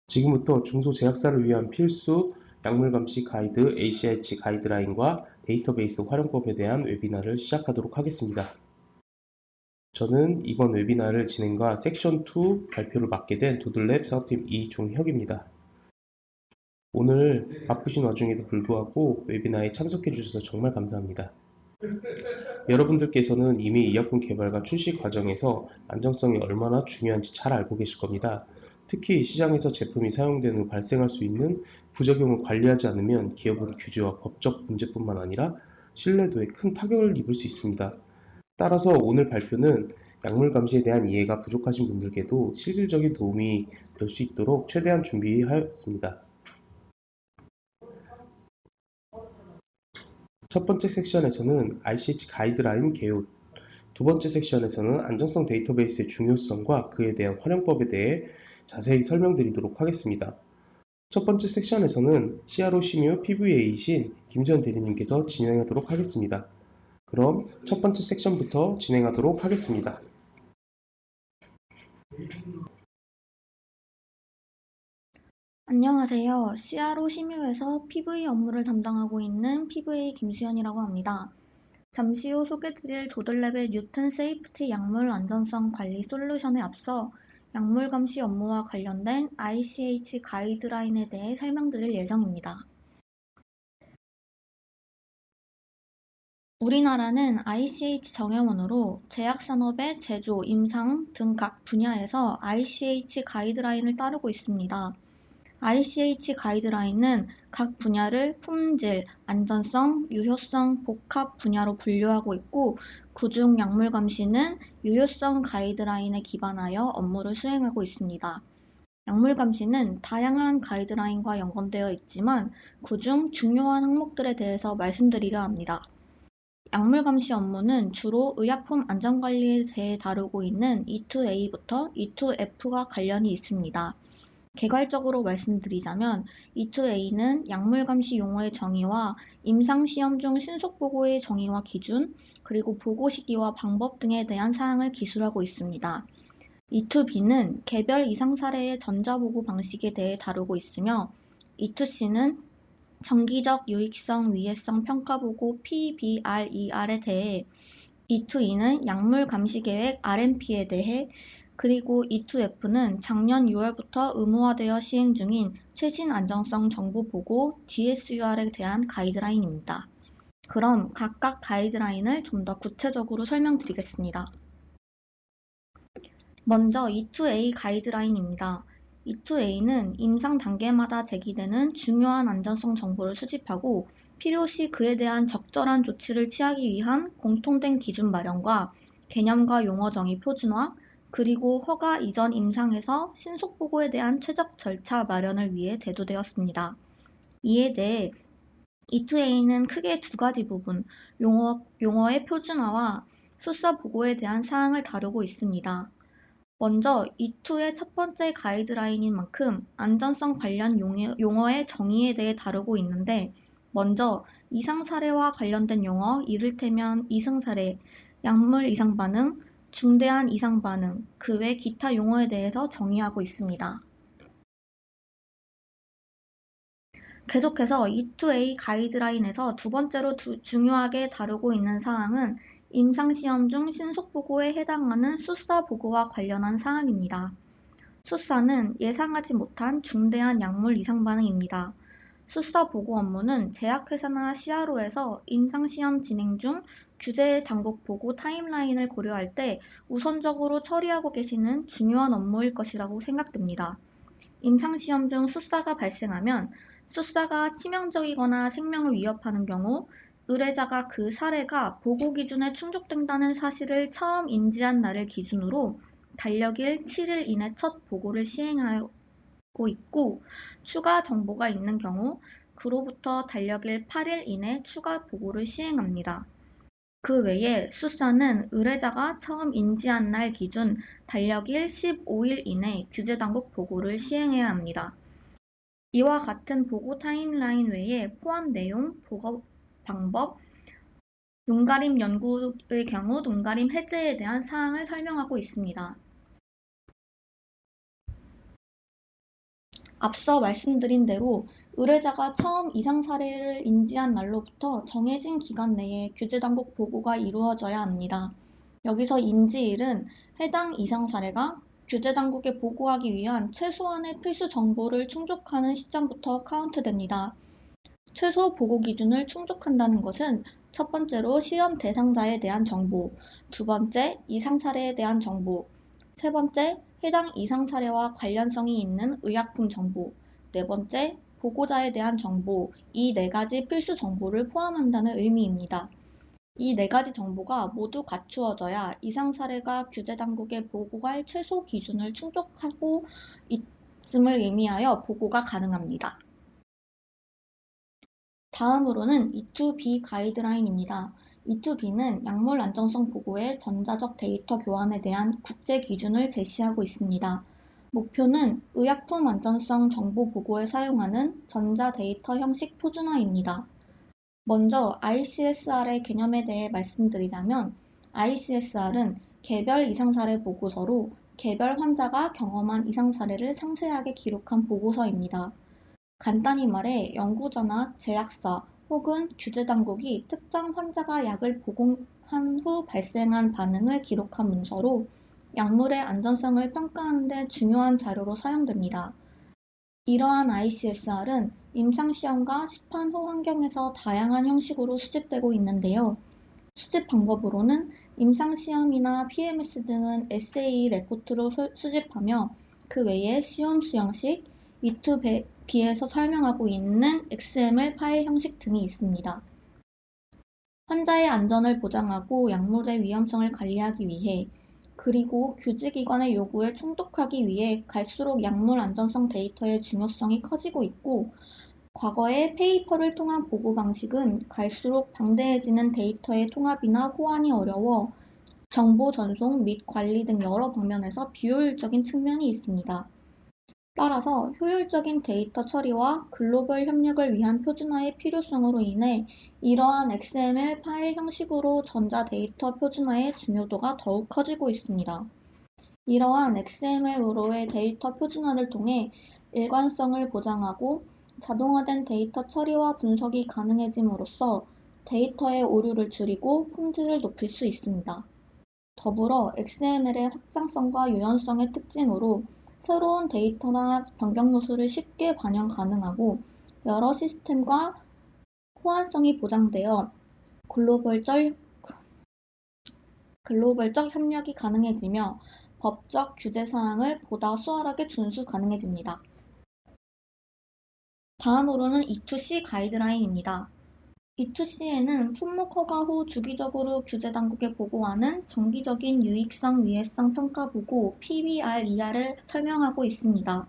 지금부터 중소제약사를 위한 필수 약물 감시 가이드 ACH 가이드라인과 데이터베이스 활용법에 대한 웨비나를 시작하도록 하겠습니다. 저는 이번 웨비나를 진행과 섹션 2 발표를 맡게 된 도들랩 사업팀 이종혁입니다. 오늘 바쁘신 와중에도 불구하고 웨비나에 참석해 주셔서 정말 감사합니다. 여러분들께서는 이미 의약품 개발과 출시 과정에서 안정성이 얼마나 중요한지 잘 알고 계실 겁니다. 특히 시장에서 제품이 사용되는 후 발생할 수 있는 부작용을 관리하지 않으면 기업은 규제와 법적 문제뿐만 아니라 신뢰도에 큰 타격을 입을 수 있습니다. 따라서 오늘 발표는 약물 감시에 대한 이해가 부족하신 분들께도 실질적인 도움이 될 수 있도록 최대한 준비하였습니다. 첫 번째 섹션에서는 ICH 가이드라인 개요, 두 번째 섹션에서는 안정성 데이터베이스의 중요성과 그에 대한 활용법에 대해 자세히 설명드리도록 하겠습니다. 첫 번째 섹션에서는 CRO 심유 PVA이신 김지현 대리님께서 진행하도록 하겠습니다. 그럼 첫 번째 섹션부터 진행하도록 하겠습니다. 안녕하세요. CRO 심유에서 PV 업무를 담당하고 있는 PVA 김수현이라고 합니다. 잠시 후 소개드릴 도들랩의 뉴튼 세이프티 약물 안전성 관리 솔루션에 앞서 약물 감시 업무와 관련된 ICH 가이드라인에 대해 설명드릴 예정입니다. 우리나라는 ICH 정회원으로 제약산업의 제조, 임상 등 각 분야에서 ICH 가이드라인을 따르고 있습니다. ICH 가이드라인은 각 분야를 품질, 안전성, 유효성, 복합 분야로 분류하고 있고 그중 약물 감시는 유효성 가이드라인에 기반하여 업무를 수행하고 있습니다. 약물 감시는 다양한 가이드라인과 연관되어 있지만 그중 중요한 항목들에 대해서 말씀드리려 합니다. 약물 감시 업무는 주로 의약품 안전관리에 대해 다루고 있는 E2A부터 E2F가 관련이 있습니다. 개괄적으로 말씀드리자면 E2A는 약물 감시 용어의 정의와 임상시험 중 신속보고의 정의와 기준, 그리고 보고 시기와 방법 등에 대한 사항을 기술하고 있습니다. E2B는 개별 이상 사례의 전자보고 방식에 대해 다루고 있으며 E2C는 정기적 유익성, 위해성 평가보고 PBRER에 대해 E2E는 약물 감시 계획 RMP에 대해 그리고 E2F는 작년 6월부터 의무화되어 시행 중인 최신 안정성 정보 보고 DSUR에 대한 가이드라인입니다. 그럼 각각 가이드라인을 좀 더 구체적으로 설명드리겠습니다. 먼저 E2A 가이드라인입니다. E2A는 임상 단계마다 제기되는 중요한 안전성 정보를 수집하고 필요시 그에 대한 적절한 조치를 취하기 위한 공통된 기준 마련과 개념과 용어 정의 표준화, 그리고 허가 이전 임상에서 신속 보고에 대한 최적 절차 마련을 위해 제도되었습니다. 이에 대해 E2A는 크게 두 가지 부분, 용어의 표준화와 수사 보고에 대한 사항을 다루고 있습니다. 먼저 E2의 첫 번째 가이드라인인 만큼 안전성 관련 용어의 정의에 대해 다루고 있는데 먼저 이상 사례와 관련된 용어, 이를테면 이상 사례, 약물 이상 반응, 중대한 이상 반응, 그 외 기타 용어에 대해서 정의하고 있습니다. 계속해서 E2A 가이드라인에서 두 번째로 중요하게 다루고 있는 사항은 임상시험 중 신속보고에 해당하는 수사보고와 관련한 사항입니다. 수사는 예상하지 못한 중대한 약물 이상 반응입니다. 수사 보고 업무는 제약회사나 CRO에서 임상시험 진행 중 규제 당국 보고 타임라인을 고려할 때 우선적으로 처리하고 계시는 중요한 업무일 것이라고 생각됩니다. 임상시험 중 수사가 발생하면 수사가 치명적이거나 생명을 위협하는 경우 의뢰자가 그 사례가 보고 기준에 충족된다는 사실을 처음 인지한 날을 기준으로 달력일 7일 이내 첫 보고를 시행하고 있고 추가 정보가 있는 경우 그로부터 달력일 8일 이내 추가 보고를 시행합니다. 그 외에 수사는 의뢰자가 처음 인지한 날 기준 달력일 15일 이내 규제당국 보고를 시행해야 합니다. 이와 같은 보고 타임라인 외에 포함 내용, 보고 방법, 눈가림 연구의 경우 눈가림 해제에 대한 사항을 설명하고 있습니다. 앞서 말씀드린 대로 의뢰자가 처음 이상 사례를 인지한 날로부터 정해진 기간 내에 규제당국 보고가 이루어져야 합니다. 여기서 인지일은 해당 이상 사례가 규제당국에 보고하기 위한 최소한의 필수 정보를 충족하는 시점부터 카운트됩니다. 최소 보고 기준을 충족한다는 것은 첫 번째로 시험 대상자에 대한 정보, 두 번째 이상 사례에 대한 정보, 세 번째 해당 이상 사례와 관련성이 있는 의약품 정보, 네 번째 보고자에 대한 정보, 이 네 가지 필수 정보를 포함한다는 의미입니다. 이 네 가지 정보가 모두 갖추어져야 이상 사례가 규제 당국에 보고할 최소 기준을 충족하고 있음을 의미하여 보고가 가능합니다. 다음으로는 E2B 가이드라인입니다. E2B는 약물 안정성 보고의 전자적 데이터 교환에 대한 국제 기준을 제시하고 있습니다. 목표는 의약품 안전성 정보 보고에 사용하는 전자 데이터 형식 표준화입니다. 먼저 ICSR의 개념에 대해 말씀드리자면 ICSR은 개별 이상 사례 보고서로 개별 환자가 경험한 이상 사례를 상세하게 기록한 보고서입니다. 간단히 말해 연구자나 제약사 혹은 규제당국이 특정 환자가 약을 복용한 후 발생한 반응을 기록한 문서로 약물의 안전성을 평가하는 데 중요한 자료로 사용됩니다. 이러한 ICSR은 임상시험과 시판 후 환경에서 다양한 형식으로 수집되고 있는데요. 수집 방법으로는 임상시험이나 PMS 등은 SAE 레포트로 수집하며 그 외에 시험 수형식, E2B에서 설명하고 있는 XML 파일 형식 등이 있습니다. 환자의 안전을 보장하고 약물의 위험성을 관리하기 위해 그리고 규제기관의 요구에 충족하기 위해 갈수록 약물 안전성 데이터의 중요성이 커지고 있고 과거의 페이퍼를 통한 보고 방식은 갈수록 방대해지는 데이터의 통합이나 호환이 어려워 정보 전송 및 관리 등 여러 방면에서 비효율적인 측면이 있습니다. 따라서 효율적인 데이터 처리와 글로벌 협력을 위한 표준화의 필요성으로 인해 이러한 XML 파일 형식으로 전자 데이터 표준화의 중요도가 더욱 커지고 있습니다. 이러한 XML으로의 데이터 표준화를 통해 일관성을 보장하고 자동화된 데이터 처리와 분석이 가능해짐으로써 데이터의 오류를 줄이고 품질을 높일 수 있습니다. 더불어 XML의 확장성과 유연성의 특징으로 새로운 데이터나 변경 요소를 쉽게 반영 가능하고 여러 시스템과 호환성이 보장되어 글로벌적 협력이 가능해지며 법적 규제 사항을 보다 수월하게 준수 가능해집니다. 다음으로는 E2C 가이드라인입니다. E2C에는 품목 허가 후 주기적으로 규제 당국에 보고하는 정기적인 유익성 위해성 평가 보고 PBR-ER을 설명하고 있습니다.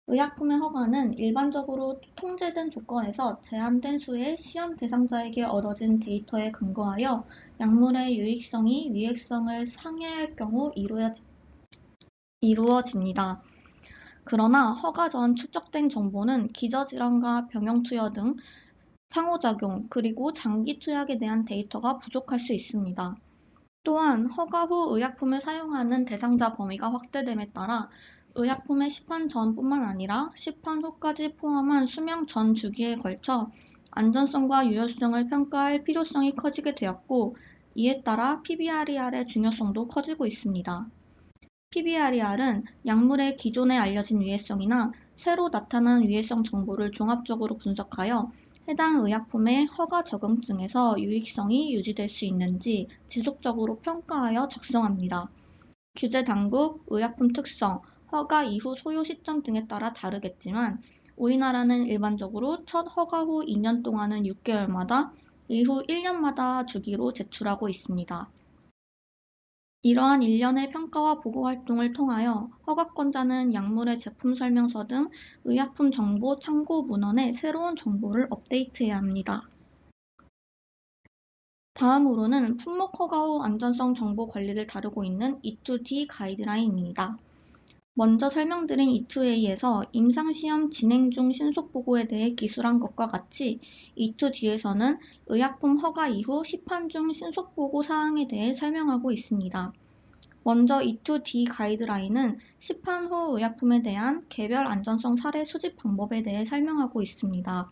의약품의 허가는 일반적으로 통제된 조건에서 제한된 수의 시험 대상자에게 얻어진 데이터에 근거하여 약물의 유익성이 위해성을 상회할 경우 이루어집니다. 그러나 허가 전 축적된 정보는 기저질환과 병용투여 등 상호작용, 그리고 장기 투약에 대한 데이터가 부족할 수 있습니다. 또한 허가 후 의약품을 사용하는 대상자 범위가 확대됨에 따라 의약품의 시판 전뿐만 아니라 시판 후까지 포함한 수명 전 주기에 걸쳐 안전성과 유효성을 평가할 필요성이 커지게 되었고 이에 따라 PBR-ER의 중요성도 커지고 있습니다. PBR-ER은 약물의 기존에 알려진 위해성이나 새로 나타난 위해성 정보를 종합적으로 분석하여 해당 의약품의 허가 적용증에서 유익성이 유지될 수 있는지 지속적으로 평가하여 작성합니다. 규제 당국, 의약품 특성, 허가 이후 소요 시점 등에 따라 다르겠지만 우리나라는 일반적으로 첫 허가 후 2년 동안은 6개월마다, 이후 1년마다 주기로 제출하고 있습니다. 이러한 일련의 평가와 보고 활동을 통하여 허가권자는 약물의 제품 설명서 등 의약품 정보 참고 문헌에 새로운 정보를 업데이트해야 합니다. 다음으로는 품목 허가 후 안전성 정보 관리를 다루고 있는 E2D 가이드라인입니다. 먼저 설명드린 E2A에서 임상시험 진행 중 신속보고에 대해 기술한 것과 같이 E2D에서는 의약품 허가 이후 시판 중 신속보고 사항에 대해 설명하고 있습니다. 먼저 E2D 가이드라인은 시판 후 의약품에 대한 개별 안전성 사례 수집 방법에 대해 설명하고 있습니다.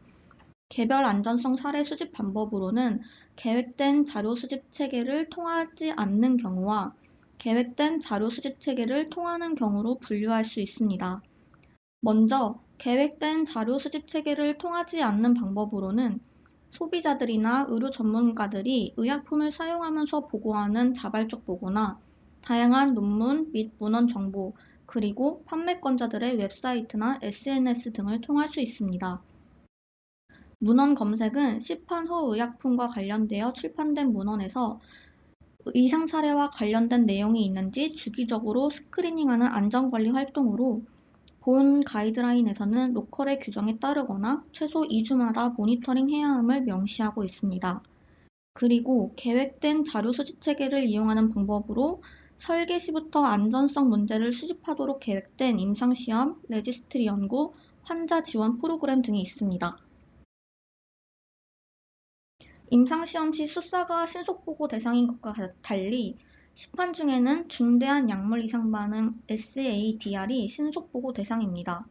개별 안전성 사례 수집 방법으로는 계획된 자료 수집 체계를 통하지 않는 경우와 계획된 자료 수집 체계를 통하는 경우로 분류할 수 있습니다. 먼저 계획된 자료 수집 체계를 통하지 않는 방법으로는 소비자들이나 의료 전문가들이 의약품을 사용하면서 보고하는 자발적 보고나 다양한 논문 및 문헌 정보, 그리고 판매권자들의 웹사이트나 SNS 등을 통할 수 있습니다. 문헌 검색은 시판 후 의약품과 관련되어 출판된 문헌에서 이상 사례와 관련된 내용이 있는지 주기적으로 스크리닝하는 안전관리 활동으로 본 가이드라인에서는 로컬의 규정에 따르거나 최소 2주마다 모니터링해야 함을 명시하고 있습니다. 그리고 계획된 자료 수집 체계를 이용하는 방법으로 설계 시부터 안전성 문제를 수집하도록 계획된 임상시험, 레지스트리 연구, 환자 지원 프로그램 등이 있습니다. 임상시험 시 수사가 신속보고 대상인 것과 달리 시판 중에는 중대한 약물 이상 반응 SADR이 신속보고 대상입니다.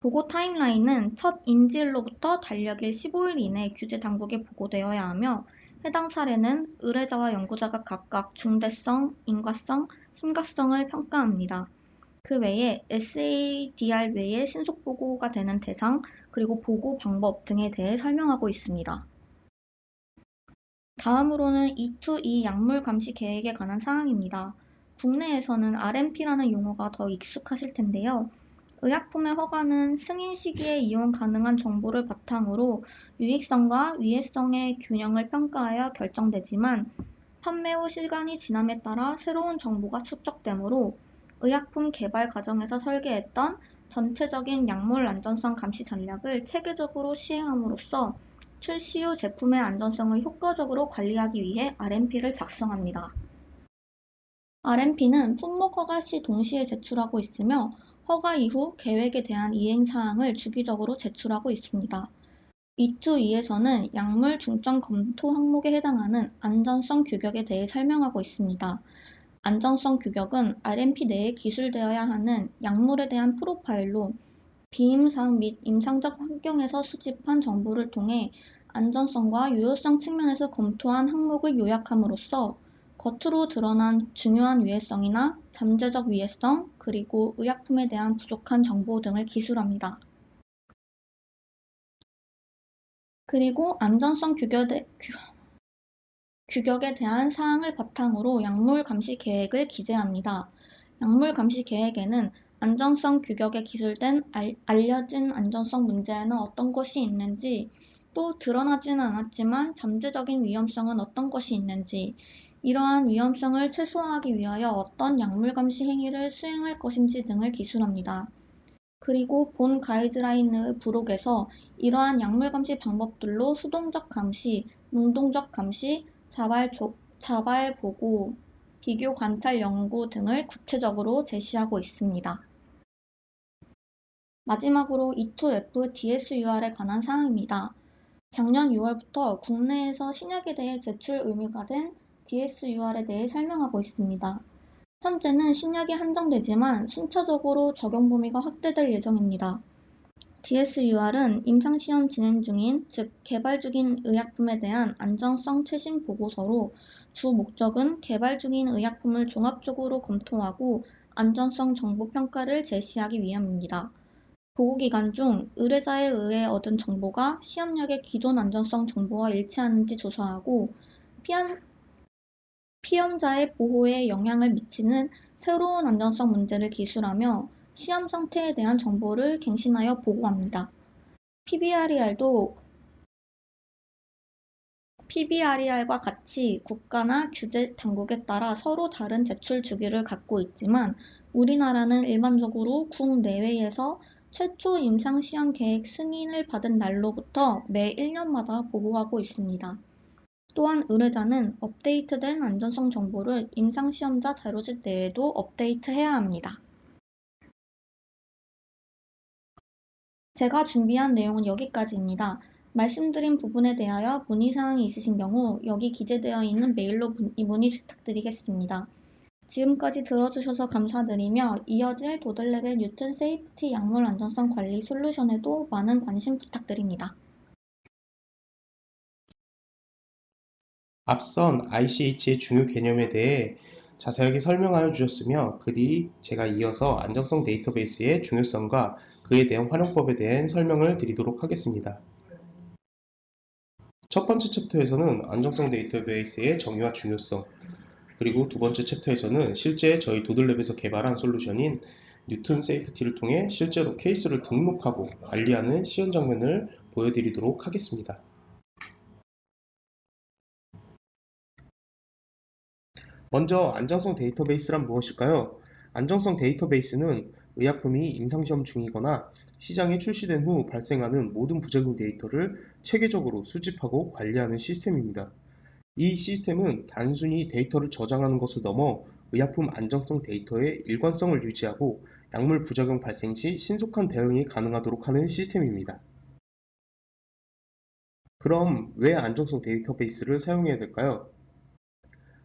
보고 타임라인은 첫 인지일로부터 달력일 15일 이내 규제 당국에 보고되어야 하며, 해당 사례는 의뢰자와 연구자가 각각 중대성, 인과성, 심각성을 평가합니다. 그 외에 SADR 외에 신속보고가 되는 대상, 그리고 보고 방법 등에 대해 설명하고 있습니다. 다음으로는 E2E 약물 감시 계획에 관한 사항입니다. 국내에서는 RMP라는 용어가 더 익숙하실 텐데요. 의약품의 허가는 승인 시기에 이용 가능한 정보를 바탕으로 유익성과 위해성의 균형을 평가하여 결정되지만, 판매 후 시간이 지남에 따라 새로운 정보가 축적되므로 의약품 개발 과정에서 설계했던 전체적인 약물 안전성 감시 전략을 체계적으로 시행함으로써 출시 후 제품의 안전성을 효과적으로 관리하기 위해 RMP를 작성합니다. RMP는 품목 허가 시 동시에 제출하고 있으며, 허가 이후 계획에 대한 이행 사항을 주기적으로 제출하고 있습니다. E2E에서는 약물 중점 검토 항목에 해당하는 안전성 규격에 대해 설명하고 있습니다. 안전성 규격은 RMP 내에 기술되어야 하는 약물에 대한 프로파일로 비임상 및 임상적 환경에서 수집한 정보를 통해 안전성과 유효성 측면에서 검토한 항목을 요약함으로써 겉으로 드러난 중요한 위해성이나 잠재적 위해성, 그리고 의약품에 대한 부족한 정보 등을 기술합니다. 그리고 안전성 규격에 대한 사항을 바탕으로 약물 감시 계획을 기재합니다. 약물 감시 계획에는 안전성 규격에 기술된 알려진 안전성 문제에는 어떤 것이 있는지, 또 드러나지는 않았지만 잠재적인 위험성은 어떤 것이 있는지, 이러한 위험성을 최소화하기 위하여 어떤 약물 감시 행위를 수행할 것인지 등을 기술합니다. 그리고 본 가이드라인의 부록에서 이러한 약물 감시 방법들로 수동적 감시, 능동적 감시, 자발 보고, 비교 관찰 연구 등을 구체적으로 제시하고 있습니다. 마지막으로 E2F DSUR에 관한 사항입니다. 작년 6월부터 국내에서 신약에 대해 제출 의무가 된 DSUR에 대해 설명하고 있습니다. 현재는 신약이 한정되지만 순차적으로 적용 범위가 확대될 예정입니다. DSUR은 임상시험 진행 중인, 즉 개발 중인 의약품에 대한 안전성 최신 보고서로, 주 목적은 개발 중인 의약품을 종합적으로 검토하고 안전성 정보 평가를 제시하기 위함입니다. 보고기간 중 의뢰자에 의해 얻은 정보가 시험약의 기존 안전성 정보와 일치하는지 조사하고, 피험자의 보호에 영향을 미치는 새로운 안전성 문제를 기술하며 시험 상태에 대한 정보를 갱신하여 보고합니다. PBRER과 같이 국가나 규제 당국에 따라 서로 다른 제출 주기를 갖고 있지만, 우리나라는 일반적으로 국내외에서 최초 임상시험 계획 승인을 받은 날로부터 매 1년마다 보고하고 있습니다. 또한 의뢰자는 업데이트된 안전성 정보를 임상시험자 자료집 내에도 업데이트해야 합니다. 제가 준비한 내용은 여기까지입니다. 말씀드린 부분에 대하여 문의사항이 있으신 경우 여기 기재되어 있는 메일로 문의 부탁드리겠습니다. 지금까지 들어주셔서 감사드리며 이어질 도들랩의 뉴튼 세이프티 약물 안전성 관리 솔루션에도 많은 관심 부탁드립니다. 앞선 ICH의 중요 개념에 대해 자세하게 설명하여 주셨으며 그 뒤 제가 이어서 안정성 데이터베이스의 중요성과 그에 대한 활용법에 대한 설명을 드리도록 하겠습니다. 첫 번째 챕터에서는 안정성 데이터베이스의 정의와 중요성, 그리고 두 번째 챕터에서는 실제 저희 도들랩에서 개발한 솔루션인 뉴튼 세이프티를 통해 실제로 케이스를 등록하고 관리하는 시연 장면을 보여드리도록 하겠습니다. 먼저 안정성 데이터베이스란 무엇일까요? 안정성 데이터베이스는 의약품이 임상시험 중이거나 시장에 출시된 후 발생하는 모든 부작용 데이터를 체계적으로 수집하고 관리하는 시스템입니다. 이 시스템은 단순히 데이터를 저장하는 것을 넘어 의약품 안정성 데이터의 일관성을 유지하고 약물 부작용 발생 시 신속한 대응이 가능하도록 하는 시스템입니다. 그럼 왜 안정성 데이터베이스를 사용해야 될까요?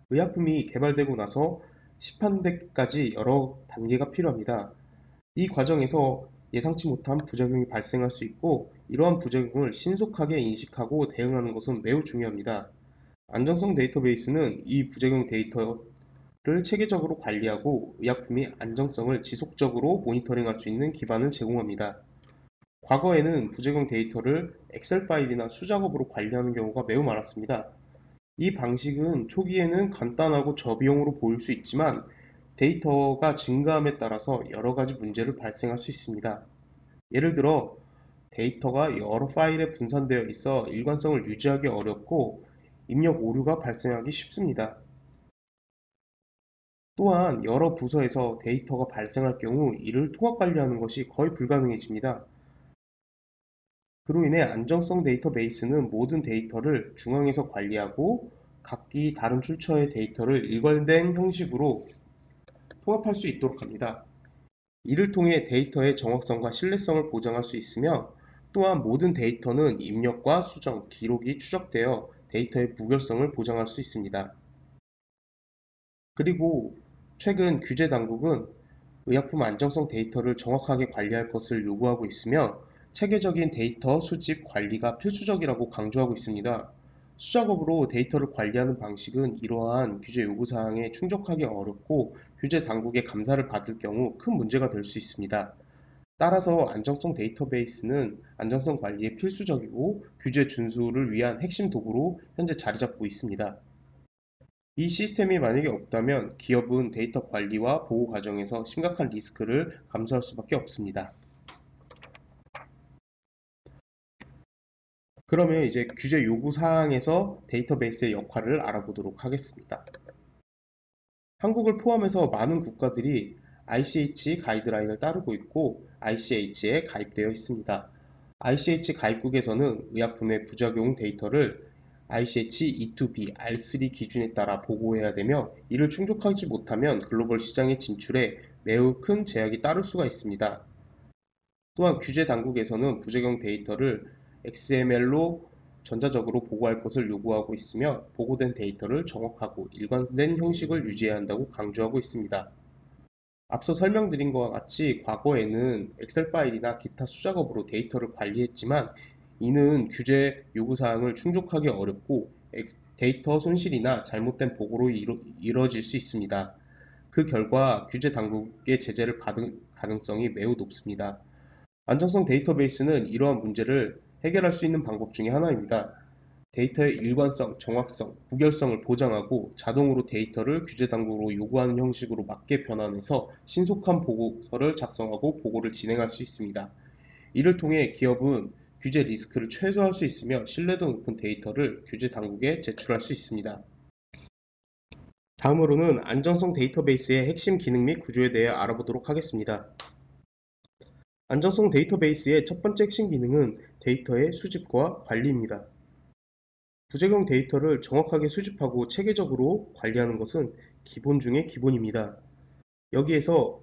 의약품이 개발되고 나서 시판되기까지 여러 단계가 필요합니다. 이 과정에서 예상치 못한 부작용이 발생할 수 있고 이러한 부작용을 신속하게 인식하고 대응하는 것은 매우 중요합니다. 안정성 데이터베이스는 이 부작용 데이터를 체계적으로 관리하고 의약품의 안정성을 지속적으로 모니터링할 수 있는 기반을 제공합니다. 과거에는 부작용 데이터를 엑셀 파일이나 수작업으로 관리하는 경우가 매우 많았습니다. 이 방식은 초기에는 간단하고 저비용으로 보일 수 있지만 데이터가 증가함에 따라서 여러 가지 문제를 발생할 수 있습니다. 예를 들어 데이터가 여러 파일에 분산되어 있어 일관성을 유지하기 어렵고 입력 오류가 발생하기 쉽습니다. 또한 여러 부서에서 데이터가 발생할 경우 이를 통합 관리하는 것이 거의 불가능해집니다. 그로 인해 안정성 데이터베이스는 모든 데이터를 중앙에서 관리하고 각기 다른 출처의 데이터를 일관된 형식으로 통합할 수 있도록 합니다. 이를 통해 데이터의 정확성과 신뢰성을 보장할 수 있으며 또한 모든 데이터는 입력과 수정, 기록이 추적되어 데이터의 무결성을 보장할 수 있습니다. 그리고 최근 규제 당국은 의약품 안정성 데이터를 정확하게 관리할 것을 요구하고 있으며 체계적인 데이터 수집 관리가 필수적이라고 강조하고 있습니다. 수작업으로 데이터를 관리하는 방식은 이러한 규제 요구사항에 충족하기 어렵고 규제 당국의 감사를 받을 경우 큰 문제가 될 수 있습니다. 따라서 안정성 데이터베이스는 안정성 관리에 필수적이고 규제 준수를 위한 핵심 도구로 현재 자리 잡고 있습니다. 이 시스템이 만약에 없다면 기업은 데이터 관리와 보호 과정에서 심각한 리스크를 감수할 수밖에 없습니다. 그러면 이제 규제 요구 사항에서 데이터베이스의 역할을 알아보도록 하겠습니다. 한국을 포함해서 많은 국가들이 ICH 가이드라인을 따르고 있고 ICH에 가입되어 있습니다. ICH 가입국에서는 의약품의 부작용 데이터를 ICH E2B R3 기준에 따라 보고해야 되며 이를 충족하지 못하면 글로벌 시장에 진출해 매우 큰 제약이 따를 수가 있습니다. 또한 규제 당국에서는 부작용 데이터를 XML로 전자적으로 보고할 것을 요구하고 있으며 보고된 데이터를 정확하고 일관된 형식을 유지해야 한다고 강조하고 있습니다. 앞서 설명드린 것과 같이 과거에는 엑셀 파일이나 기타 수작업으로 데이터를 관리했지만 이는 규제 요구사항을 충족하기 어렵고 데이터 손실이나 잘못된 보고로 이뤄질 수 있습니다. 그 결과 규제 당국의 제재를 받을 가능성이 매우 높습니다. 안정성 데이터베이스는 이러한 문제를 해결할 수 있는 방법 중에 하나입니다. 데이터의 일관성, 정확성, 무결성을 보장하고 자동으로 데이터를 규제 당국으로 요구하는 형식으로 맞게 변환해서 신속한 보고서를 작성하고 보고를 진행할 수 있습니다. 이를 통해 기업은 규제 리스크를 최소화할 수 있으며 신뢰도 높은 데이터를 규제 당국에 제출할 수 있습니다. 다음으로는 안정성 데이터베이스의 핵심 기능 및 구조에 대해 알아보도록 하겠습니다. 안정성 데이터베이스의 첫 번째 핵심 기능은 데이터의 수집과 관리입니다. 부작용 데이터를 정확하게 수집하고 체계적으로 관리하는 것은 기본 중의 기본입니다. 여기에서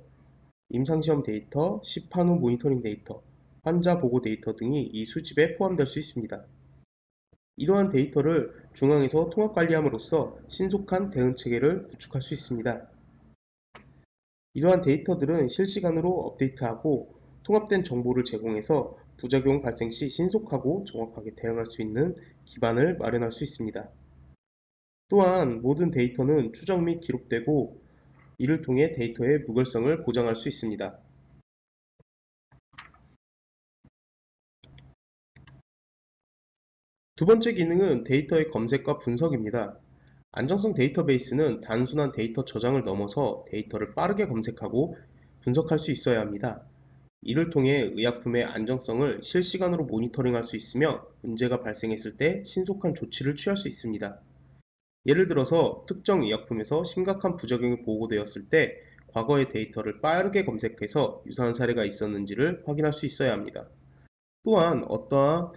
임상시험 데이터, 시판 후 모니터링 데이터, 환자 보고 데이터 등이 이 수집에 포함될 수 있습니다. 이러한 데이터를 중앙에서 통합 관리함으로써 신속한 대응 체계를 구축할 수 있습니다. 이러한 데이터들은 실시간으로 업데이트하고 통합된 정보를 제공해서 부작용 발생 시 신속하고 정확하게 대응할 수 있는 기반을 마련할 수 있습니다. 또한 모든 데이터는 추적 및 기록되고 이를 통해 데이터의 무결성을 보장할 수 있습니다. 두 번째 기능은 데이터의 검색과 분석입니다. 안정성 데이터베이스는 단순한 데이터 저장을 넘어서 데이터를 빠르게 검색하고 분석할 수 있어야 합니다. 이를 통해 의약품의 안정성을 실시간으로 모니터링할 수 있으며 문제가 발생했을 때 신속한 조치를 취할 수 있습니다. 예를 들어서 특정 의약품에서 심각한 부작용이 보고되었을 때 과거의 데이터를 빠르게 검색해서 유사한 사례가 있었는지를 확인할 수 있어야 합니다. 또한 어떠한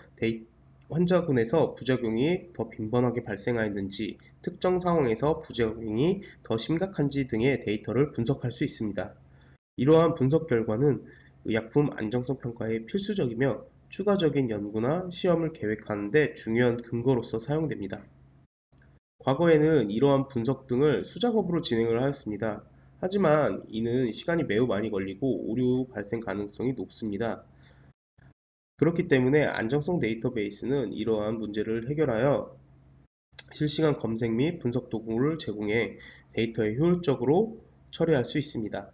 환자군에서 부작용이 더 빈번하게 발생하였는지, 특정 상황에서 부작용이 더 심각한지 등의 데이터를 분석할 수 있습니다. 이러한 분석 결과는 의약품 안정성 평가에 필수적이며 추가적인 연구나 시험을 계획하는 데 중요한 근거로서 사용됩니다. 과거에는 이러한 분석 등을 수작업으로 진행을 하였습니다. 하지만 이는 시간이 매우 많이 걸리고 오류 발생 가능성이 높습니다. 그렇기 때문에 안정성 데이터베이스는 이러한 문제를 해결하여 실시간 검색 및 분석 도구를 제공해 데이터에 효율적으로 처리할 수 있습니다.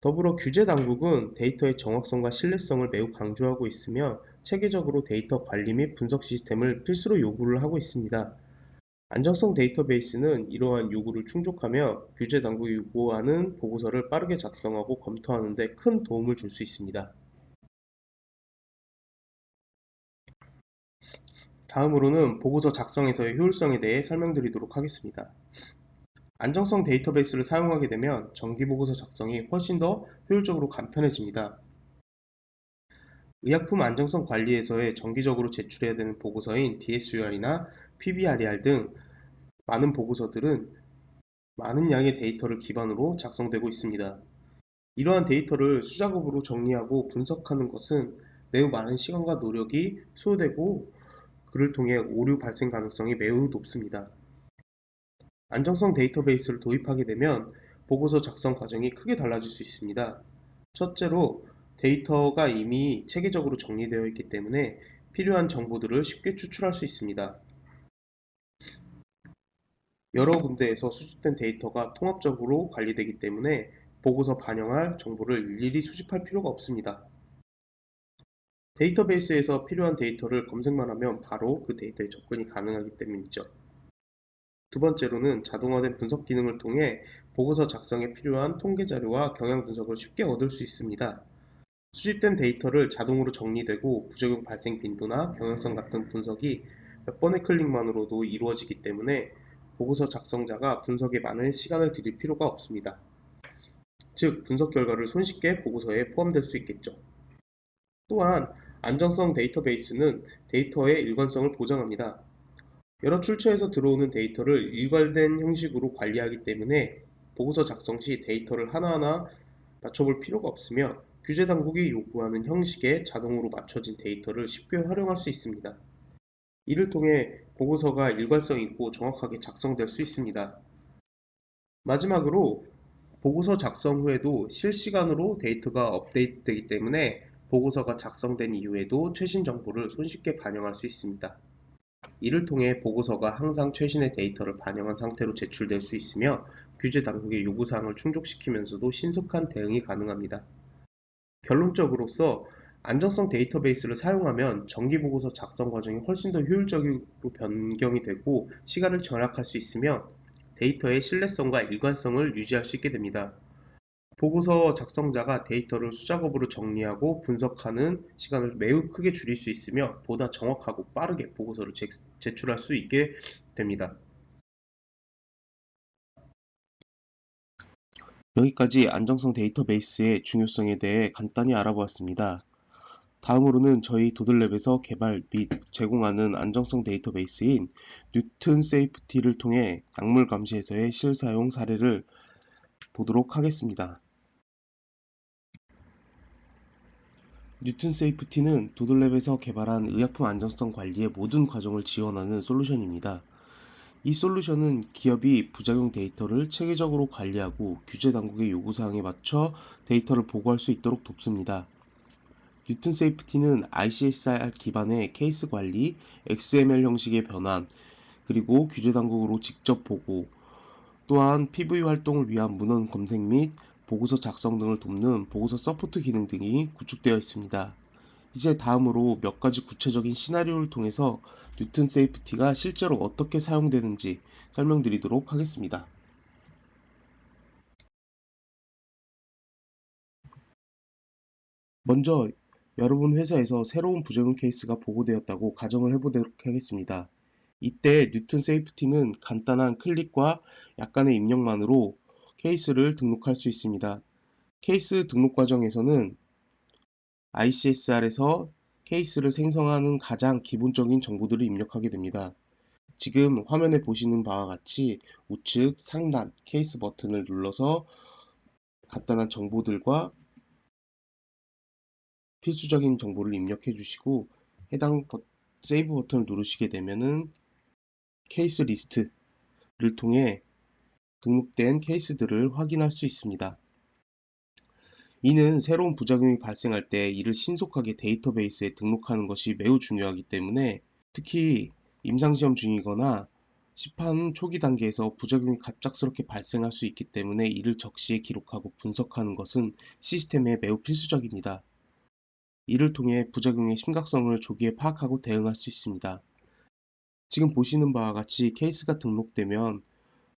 더불어 규제 당국은 데이터의 정확성과 신뢰성을 매우 강조하고 있으며 체계적으로 데이터 관리 및 분석 시스템을 필수로 요구를 하고 있습니다. 안정성 데이터베이스는 이러한 요구를 충족하며 규제 당국이 요구하는 보고서를 빠르게 작성하고 검토하는 데 큰 도움을 줄 수 있습니다. 다음으로는 보고서 작성에서의 효율성에 대해 설명드리도록 하겠습니다. 안정성 데이터베이스를 사용하게 되면 정기보고서 작성이 훨씬 더 효율적으로 간편해집니다. 의약품 안정성 관리에서의 정기적으로 제출해야 되는 보고서인 DSUR이나 PBRER 등 많은 보고서들은 많은 양의 데이터를 기반으로 작성되고 있습니다. 이러한 데이터를 수작업으로 정리하고 분석하는 것은 매우 많은 시간과 노력이 소요되고 그를 통해 오류 발생 가능성이 매우 높습니다. 안정성 데이터베이스를 도입하게 되면 보고서 작성 과정이 크게 달라질 수 있습니다. 첫째로 데이터가 이미 체계적으로 정리되어 있기 때문에 필요한 정보들을 쉽게 추출할 수 있습니다. 여러 군데에서 수집된 데이터가 통합적으로 관리되기 때문에 보고서 반영할 정보를 일일이 수집할 필요가 없습니다. 데이터베이스에서 필요한 데이터를 검색만 하면 바로 그 데이터에 접근이 가능하기 때문이죠. 두 번째로는 자동화된 분석 기능을 통해 보고서 작성에 필요한 통계 자료와 경향 분석을 쉽게 얻을 수 있습니다. 수집된 데이터를 자동으로 정리되고 부작용 발생 빈도나 경향성 같은 분석이 몇 번의 클릭만으로도 이루어지기 때문에 보고서 작성자가 분석에 많은 시간을 들일 필요가 없습니다. 즉, 분석 결과를 손쉽게 보고서에 포함될 수 있겠죠. 또한 안정성 데이터베이스는 데이터의 일관성을 보장합니다. 여러 출처에서 들어오는 데이터를 일괄된 형식으로 관리하기 때문에 보고서 작성 시 데이터를 하나하나 맞춰볼 필요가 없으며 규제 당국이 요구하는 형식에 자동으로 맞춰진 데이터를 쉽게 활용할 수 있습니다. 이를 통해 보고서가 일관성 있고 정확하게 작성될 수 있습니다. 마지막으로 보고서 작성 후에도 실시간으로 데이터가 업데이트되기 때문에 보고서가 작성된 이후에도 최신 정보를 손쉽게 반영할 수 있습니다. 이를 통해 보고서가 항상 최신의 데이터를 반영한 상태로 제출될 수 있으며 규제 당국의 요구사항을 충족시키면서도 신속한 대응이 가능합니다. 결론적으로서 안정성 데이터베이스를 사용하면 정기보고서 작성 과정이 훨씬 더 효율적으로 변경이 되고 시간을 절약할 수 있으며 데이터의 신뢰성과 일관성을 유지할 수 있게 됩니다. 보고서 작성자가 데이터를 수작업으로 정리하고 분석하는 시간을 매우 크게 줄일 수 있으며 보다 정확하고 빠르게 보고서를 제출할 수 있게 됩니다. 여기까지 안정성 데이터베이스의 중요성에 대해 간단히 알아보았습니다. 다음으로는 저희 도들랩에서 개발 및 제공하는 안정성 데이터베이스인 뉴튼 세이프티를 통해 약물 감시에서의 실사용 사례를 보도록 하겠습니다. 뉴튼 세이프티는 도들랩에서 개발한 의약품 안전성 관리의 모든 과정을 지원하는 솔루션입니다. 이 솔루션은 기업이 부작용 데이터를 체계적으로 관리하고 규제 당국의 요구사항에 맞춰 데이터를 보고할 수 있도록 돕습니다. 뉴튼 세이프티는 ICSR 기반의 케이스 관리, XML 형식의 변환, 그리고 규제 당국으로 직접 보고, 또한 PV 활동을 위한 문헌 검색 및 보고서 작성 등을 돕는 보고서 서포트 기능 등이 구축되어 있습니다. 이제 다음으로 몇 가지 구체적인 시나리오를 통해서 뉴튼 세이프티가 실제로 어떻게 사용되는지 설명드리도록 하겠습니다. 먼저 여러분 회사에서 새로운 부정응 케이스가 보고되었다고 가정을 해보도록 하겠습니다. 이때 뉴튼 세이프티는 간단한 클릭과 약간의 입력만으로 케이스를 등록할 수 있습니다. 케이스 등록 과정에서는 ICSR에서 케이스를 생성하는 가장 기본적인 정보들을 입력하게 됩니다. 지금 화면에 보시는 바와 같이 우측 상단 케이스 버튼을 눌러서 간단한 정보들과 필수적인 정보를 입력해 주시고 해당 세이브 버튼을 누르시게 되면은 케이스 리스트를 통해 등록된 케이스들을 확인할 수 있습니다. 이는 새로운 부작용이 발생할 때 이를 신속하게 데이터베이스에 등록하는 것이 매우 중요하기 때문에 특히 임상시험 중이거나 시판 초기 단계에서 부작용이 갑작스럽게 발생할 수 있기 때문에 이를 적시에 기록하고 분석하는 것은 시스템에 매우 필수적입니다. 이를 통해 부작용의 심각성을 조기에 파악하고 대응할 수 있습니다. 지금 보시는 바와 같이 케이스가 등록되면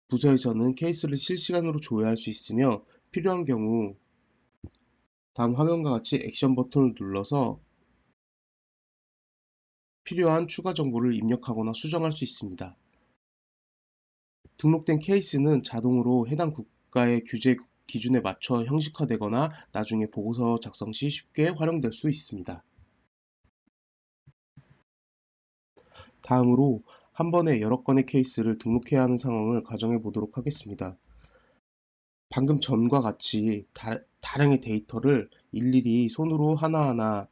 부서에서는 케이스를 실시간으로 조회할 수 있으며 필요한 경우 다음 화면과 같이 액션 버튼을 눌러서 필요한 추가 정보를 입력하거나 수정할 수 있습니다. 등록된 케이스는 자동으로 해당 국가의 규제 기준에 맞춰 형식화되거나 나중에 보고서 작성 시 쉽게 활용될 수 있습니다. 다음으로 한 번에 여러 건의 케이스를 등록해야 하는 상황을 가정해 보도록 하겠습니다. 방금 전과 같이 다량의 데이터를 일일이 손으로 하나하나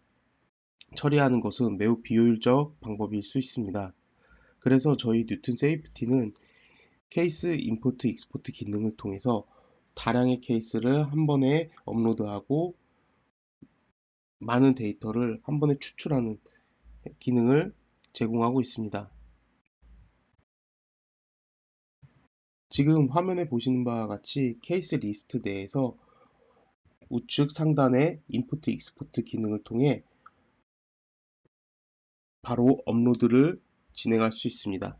처리하는 것은 매우 비효율적 방법일 수 있습니다. 그래서 저희 뉴튼 세이프티는 케이스 임포트 익스포트 기능을 통해서 다량의 케이스를 한 번에 업로드하고 많은 데이터를 한 번에 추출하는 기능을 제공하고 있습니다. 지금 화면에 보시는 바와 같이 케이스 리스트 내에서 우측 상단의 임포트 익스포트 기능을 통해 바로 업로드를 진행할 수 있습니다.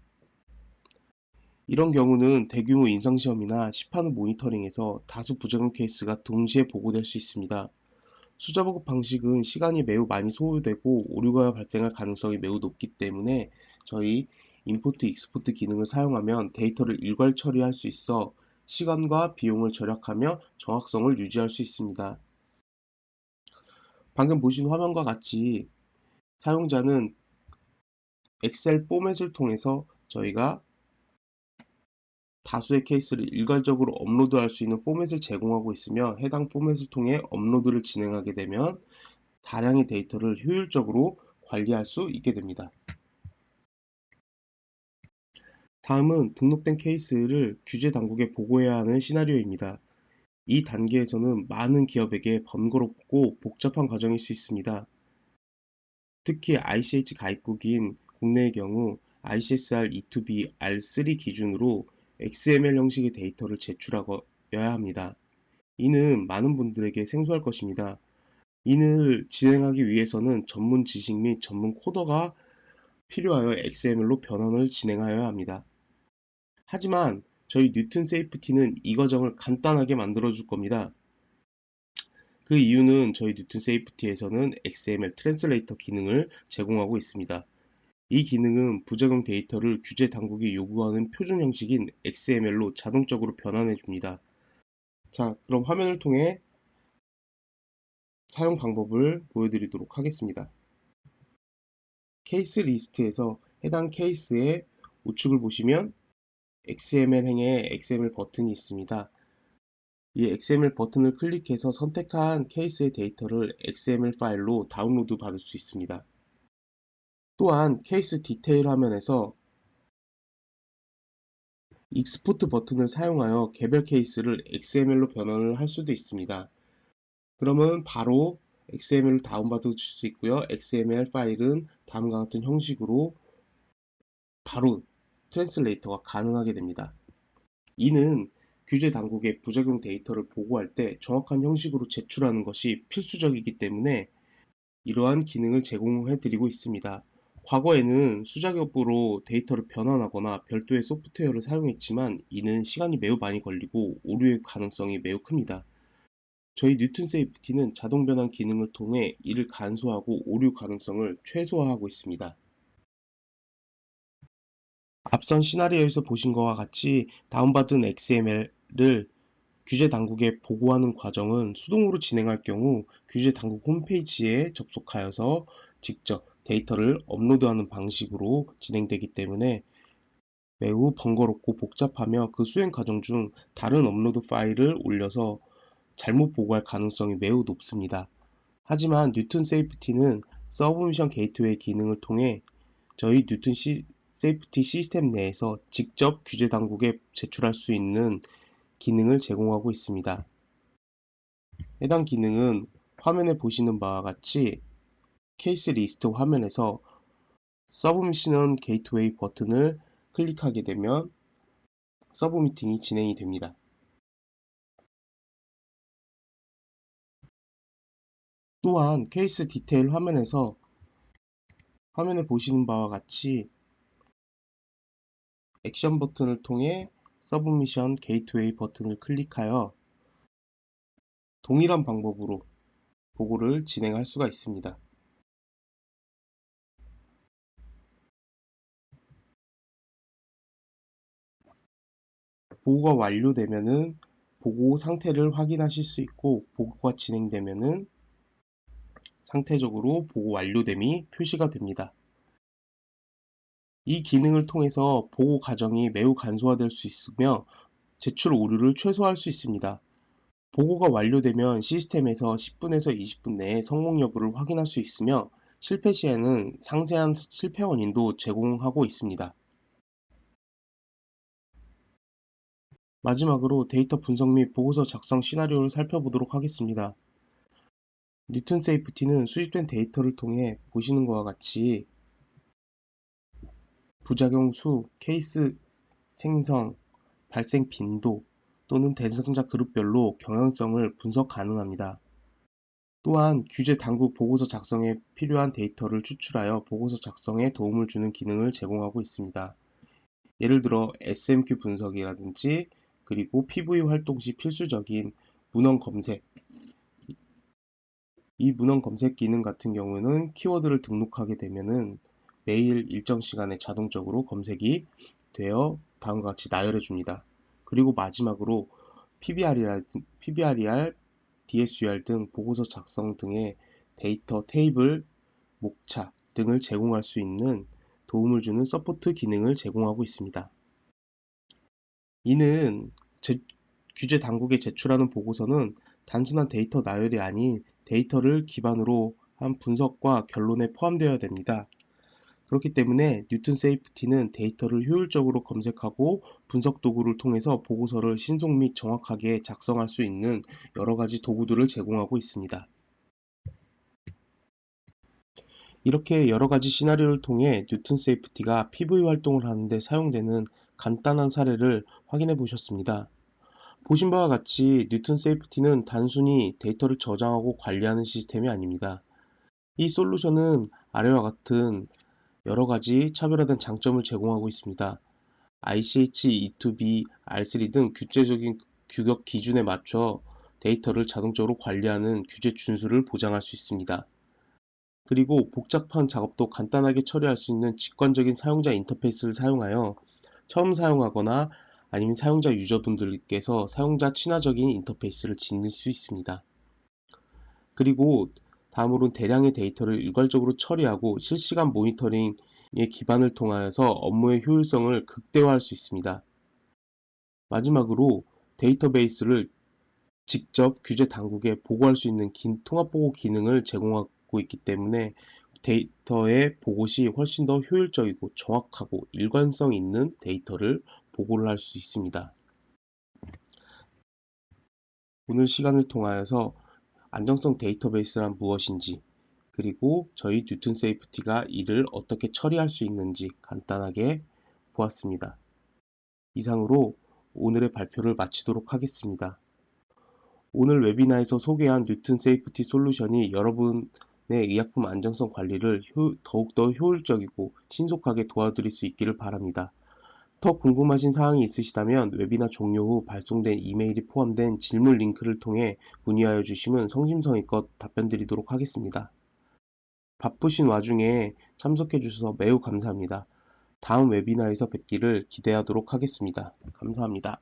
이런 경우는 대규모 임상시험이나 시판 후 모니터링에서 다수 부정응 케이스가 동시에 보고될 수 있습니다. 숫자 보급 방식은 시간이 매우 많이 소요되고 오류가 발생할 가능성이 매우 높기 때문에 저희 임포트 익스포트 기능을 사용하면 데이터를 일괄 처리할 수 있어 시간과 비용을 절약하며 정확성을 유지할 수 있습니다. 방금 보신 화면과 같이 사용자는 엑셀 포맷을 통해서 저희가 다수의 케이스를 일괄적으로 업로드할 수 있는 포맷을 제공하고 있으며 해당 포맷을 통해 업로드를 진행하게 되면 다량의 데이터를 효율적으로 관리할 수 있게 됩니다. 다음은 등록된 케이스를 규제 당국에 보고해야 하는 시나리오입니다. 이 단계에서는 많은 기업에게 번거롭고 복잡한 과정일 수 있습니다. 특히 ICH 가입국인 국내의 경우 ICSR E2B R3 기준으로 XML 형식의 데이터를 제출하여야 합니다. 이는 많은 분들에게 생소할 것입니다. 이를 진행하기 위해서는 전문 지식 및 전문 코더가 필요하여 XML로 변환을 진행하여야 합니다. 하지만 저희 뉴튼 세이프티는 이 과정을 간단하게 만들어 줄 겁니다. 그 이유는 저희 뉴튼 세이프티에서는 XML 트랜슬레이터 기능을 제공하고 있습니다. 이 기능은 부적용 데이터를 규제 당국이 요구하는 표준 형식인 XML로 자동적으로 변환해 줍니다. 자, 그럼 화면을 통해 사용 방법을 보여드리도록 하겠습니다. 케이스 리스트에서 해당 케이스의 우측을 보시면 XML 행에 XML 버튼이 있습니다. 이 XML 버튼을 클릭해서 선택한 케이스의 데이터를 XML 파일로 다운로드 받을 수 있습니다. 또한 케이스 디테일 화면에서 익스포트 버튼을 사용하여 개별 케이스를 XML로 변환을 할 수도 있습니다. 그러면 바로 XML을 다운받을 수 있고요. XML 파일은 다음과 같은 형식으로 바로 트랜슬레이터가 가능하게 됩니다. 이는 규제 당국에 부작용 데이터를 보고할 때 정확한 형식으로 제출하는 것이 필수적이기 때문에 이러한 기능을 제공해 드리고 있습니다. 과거에는 수작업으로 데이터를 변환하거나 별도의 소프트웨어를 사용했지만 이는 시간이 매우 많이 걸리고 오류의 가능성이 매우 큽니다. 저희 뉴튼 세이프티는 자동 변환 기능을 통해 이를 간소화하고 오류 가능성을 최소화하고 있습니다. 앞선 시나리오에서 보신 것과 같이 다운받은 XML을 규제 당국에 보고하는 과정은 수동으로 진행할 경우 규제 당국 홈페이지에 접속하여서 직접 데이터를 업로드하는 방식으로 진행되기 때문에 매우 번거롭고 복잡하며 그 수행 과정 중 다른 업로드 파일을 올려서 잘못 보고할 가능성이 매우 높습니다. 하지만 뉴튼 세이프티는 서브미션 게이트웨이 기능을 통해 저희 뉴튼 세이프티 시스템 내에서 직접 규제 당국에 제출할 수 있는 기능을 제공하고 있습니다. 해당 기능은 화면에 보시는 바와 같이 케이스 리스트 화면에서 서브미션 게이트웨이 버튼을 클릭하게 되면 서브미팅이 진행이 됩니다. 또한 케이스 디테일 화면에서 화면에 보시는 바와 같이 액션 버튼을 통해 서브미션 게이트웨이 버튼을 클릭하여 동일한 방법으로 보고를 진행할 수가 있습니다. 보고가 완료되면은 보고 상태를 확인하실 수 있고 보고가 진행되면은 상태적으로 보고 완료됨이 표시가 됩니다. 이 기능을 통해서 보고 과정이 매우 간소화될 수 있으며 제출 오류를 최소화할 수 있습니다. 보고가 완료되면 시스템에서 10분에서 20분 내에 성공 여부를 확인할 수 있으며 실패 시에는 상세한 실패 원인도 제공하고 있습니다. 마지막으로 데이터 분석 및 보고서 작성 시나리오를 살펴보도록 하겠습니다. 뉴튼 세이프티는 수집된 데이터를 통해 보시는 것과 같이 부작용 수, 케이스 생성, 발생 빈도 또는 대상자 그룹별로 경향성을 분석 가능합니다. 또한 규제 당국 보고서 작성에 필요한 데이터를 추출하여 보고서 작성에 도움을 주는 기능을 제공하고 있습니다. 예를 들어 SMQ 분석이라든지 그리고 PV 활동 시 필수적인 문헌 검색, 이 문헌 검색 기능 같은 경우는 키워드를 등록하게 되면은 매일 일정 시간에 자동적으로 검색이 되어 다음과 같이 나열해 줍니다. 그리고 마지막으로 PBRER, DSUR 등 보고서 작성 등의 데이터 테이블, 목차 등을 제공할 수 있는 도움을 주는 서포트 기능을 제공하고 있습니다. 이는 규제 당국에 제출하는 보고서는 단순한 데이터 나열이 아닌 데이터를 기반으로 한 분석과 결론에 포함되어야 됩니다. 그렇기 때문에 뉴튼 세이프티는 데이터를 효율적으로 검색하고 분석 도구를 통해서 보고서를 신속 및 정확하게 작성할 수 있는 여러 가지 도구들을 제공하고 있습니다. 이렇게 여러 가지 시나리오를 통해 뉴튼 세이프티가 PV 활동을 하는데 사용되는 간단한 사례를 확인해 보셨습니다. 보신 바와 같이 뉴튼 세이프티는 단순히 데이터를 저장하고 관리하는 시스템이 아닙니다. 이 솔루션은 아래와 같은 여러 가지 차별화된 장점을 제공하고 있습니다. ICH, E2B, R3 등 국제적인 규격 기준에 맞춰 데이터를 자동적으로 관리하는 규제 준수를 보장할 수 있습니다. 그리고 복잡한 작업도 간단하게 처리할 수 있는 직관적인 사용자 인터페이스를 사용하여 처음 사용하거나 아니면 사용자 유저분들께서 사용자 친화적인 인터페이스를 지닐 수 있습니다. 그리고 다음으로는 대량의 데이터를 일괄적으로 처리하고 실시간 모니터링의 기반을 통하여서 업무의 효율성을 극대화할 수 있습니다. 마지막으로 데이터베이스를 직접 규제 당국에 보고할 수 있는 통합 보고 기능을 제공하고 있기 때문에 데이터의 보고 시 훨씬 더 효율적이고 정확하고 일관성 있는 데이터를 보고를 할 수 있습니다. 오늘 시간을 통하여서 안정성 데이터베이스란 무엇인지, 그리고 저희 뉴튼 세이프티가 이를 어떻게 처리할 수 있는지 간단하게 보았습니다. 이상으로 오늘의 발표를 마치도록 하겠습니다. 오늘 웨비나에서 소개한 뉴튼 세이프티 솔루션이 여러분의 의약품 안정성 관리를 더욱더 효율적이고 신속하게 도와드릴 수 있기를 바랍니다. 더 궁금하신 사항이 있으시다면 웨비나 종료 후 발송된 이메일이 포함된 질문 링크를 통해 문의하여 주시면 성심성의껏 답변 드리도록 하겠습니다. 바쁘신 와중에 참석해 주셔서 매우 감사합니다. 다음 웨비나에서 뵙기를 기대하도록 하겠습니다. 감사합니다.